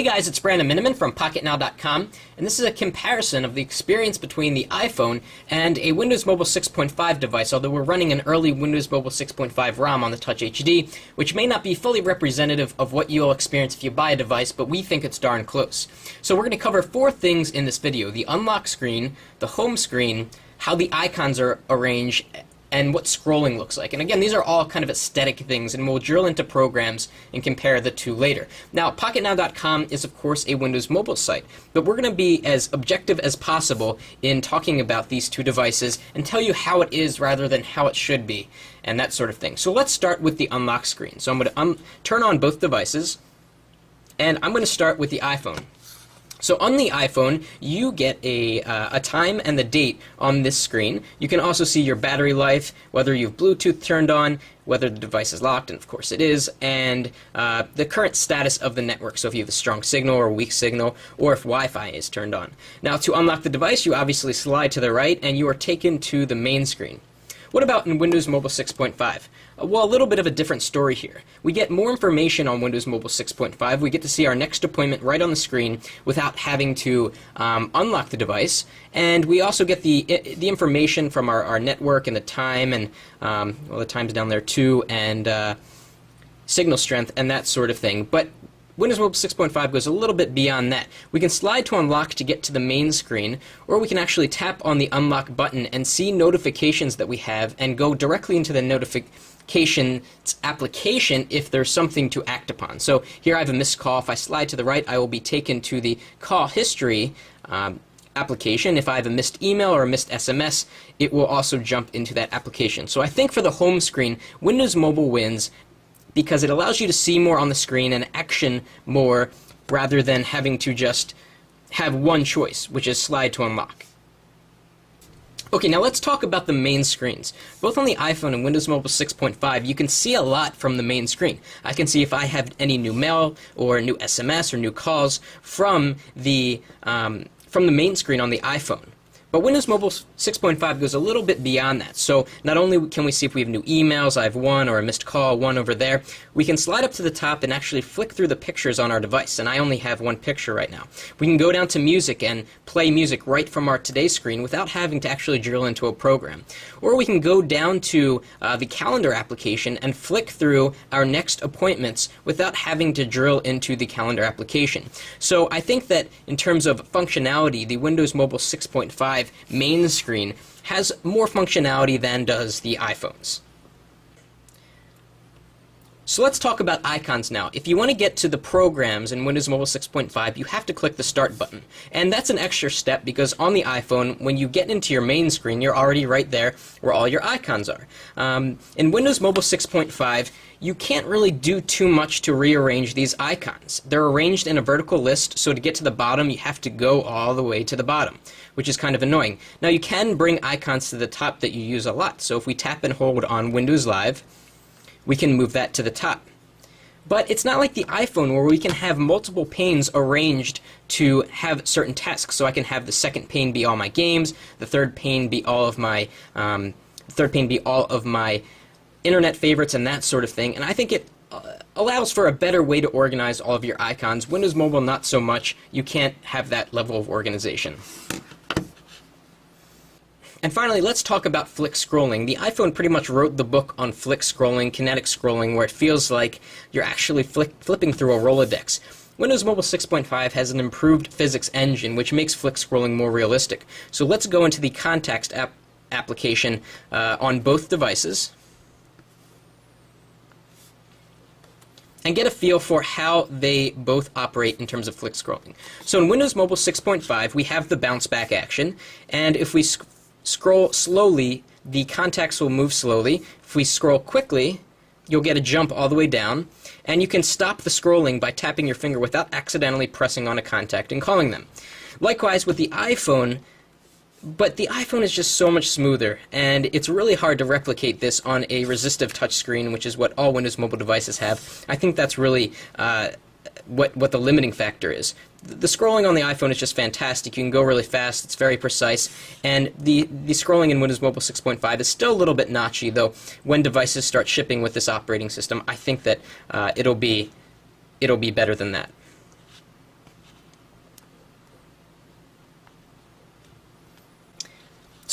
guys, it's Brandon Miniman from PocketNow.com, and this is a comparison of the experience between the iPhone and a Windows Mobile 6.5 device, although we're running an early Windows Mobile 6.5 ROM on the Touch HD, which may not be fully representative of what you'll experience if you buy a device, but we think it's darn close. So we're going to cover 4 things in this video: the unlock screen, the home screen, how the icons are arranged, and what scrolling looks like. And again, these are all kind of aesthetic things, and we'll drill into programs and compare the two later. Now, PocketNow.com is, of course, a Windows mobile site, but we're going to be as objective as possible in talking about these two devices and tell you how it is rather than how it should be, and that sort of thing. So let's start with the unlock screen. So I'm going to turn on both devices, and I'm going to start with the iPhone. So on the iPhone, you get a time and the date on this screen. You can also see your battery life, whether you've Bluetooth turned on, whether the device is locked, and of course it is, and the current status of the network, so if you have a strong signal or a weak signal, or if Wi-Fi is turned on. Now, to unlock the device, you obviously slide to the right, and you are taken to the main screen. What about in Windows Mobile 6.5? Well, a little bit of a different story here. We get more information on Windows Mobile 6.5. We get to see our next appointment right on the screen without having to unlock the device. And we also get the information from our network and the time, and well, the time's down there too, and signal strength and that sort of thing. But Windows Mobile 6.5 goes a little bit beyond that. We can slide to unlock to get to the main screen, or we can actually tap on the unlock button and see notifications that we have and go directly into the notifications application if there's something to act upon. So here I have a missed call. If I slide to the right, I will be taken to the call history application. If I have a missed email or a missed SMS, it will also jump into that application. So I think for the home screen, Windows Mobile wins, because it allows you to see more on the screen and action more rather than having to just have one choice, which is slide to unlock. Okay, now let's talk about the main screens. Both on the iPhone and Windows Mobile 6.5, you can see a lot from the main screen. I can see if I have any new mail or new SMS or new calls from the main screen on the iPhone. But Windows Mobile 6.5 goes a little bit beyond that. So not only can we see if we have new emails, I have one, or a missed call, one over there, we can slide up to the top and actually flick through the pictures on our device. And I only have one picture right now. We can go down to music and play music right from our Today screen without having to actually drill into a program. Or we can go down to the calendar application and flick through our next appointments without having to drill into the calendar application. So I think that in terms of functionality, the Windows Mobile 6.5 main screen has more functionality than does the iPhone's. So let's talk about icons now. If you want to get to the programs in Windows Mobile 6.5, you have to click the Start button. And that's an extra step because on the iPhone, when you get into your main screen, you're already right there where all your icons are. In Windows Mobile 6.5, you can't really do too much to rearrange these icons. They're arranged in a vertical list, so to get to the bottom, you have to go all the way to the bottom, which is kind of annoying. Now, you can bring icons to the top that you use a lot. So if we tap and hold on Windows Live, we can move that to the top. But it's not like the iPhone where we can have multiple panes arranged to have certain tasks. So I can have the second pane be all my games, the third pane be all of my internet favorites and that sort of thing. And I think it allows for a better way to organize all of your icons. Windows Mobile, not so much. You can't have that level of organization. And finally, let's talk about flick scrolling. The iPhone pretty much wrote the book on flick scrolling, kinetic scrolling, where it feels like you're actually flipping through a Rolodex. Windows Mobile 6.5 has an improved physics engine, which makes flick scrolling more realistic. So let's go into the Contacts application on both devices and get a feel for how they both operate in terms of flick scrolling. So in Windows Mobile 6.5, we have the bounce back action, and if we scroll slowly, the contacts will move slowly. If we scroll quickly, you'll get a jump all the way down, and you can stop the scrolling by tapping your finger without accidentally pressing on a contact and calling them. Likewise with the iPhone, but the iPhone is just so much smoother, and it's really hard to replicate this on a resistive touchscreen, which is what all Windows Mobile devices have. I think that's really what the limiting factor is. The scrolling on the iPhone is just fantastic. You can go really fast, it's very precise, and the scrolling in Windows Mobile 6.5 is still a little bit notchy, though when devices start shipping with this operating system, I think that it'll be better than that.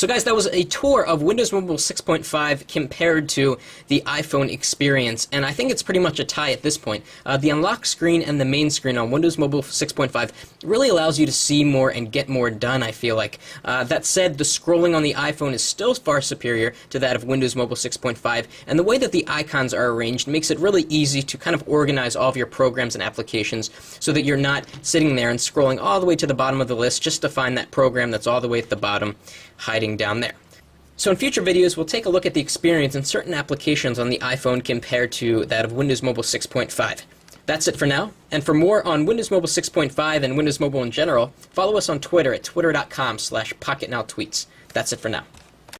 So guys, that was a tour of Windows Mobile 6.5 compared to the iPhone experience, and I think it's pretty much a tie at this point. The unlock screen and the main screen on Windows Mobile 6.5 really allows you to see more and get more done, I feel like. That said, the scrolling on the iPhone is still far superior to that of Windows Mobile 6.5, and the way that the icons are arranged makes it really easy to kind of organize all of your programs and applications so that you're not sitting there and scrolling all the way to the bottom of the list just to find that program that's all the way at the bottom hiding down there. So in future videos, we'll take a look at the experience in certain applications on the iPhone compared to that of Windows Mobile 6.5. That's it for now, and for more on Windows Mobile 6.5 and Windows Mobile in general, follow us on Twitter at twitter.com/PocketNowTweets. That's it for now.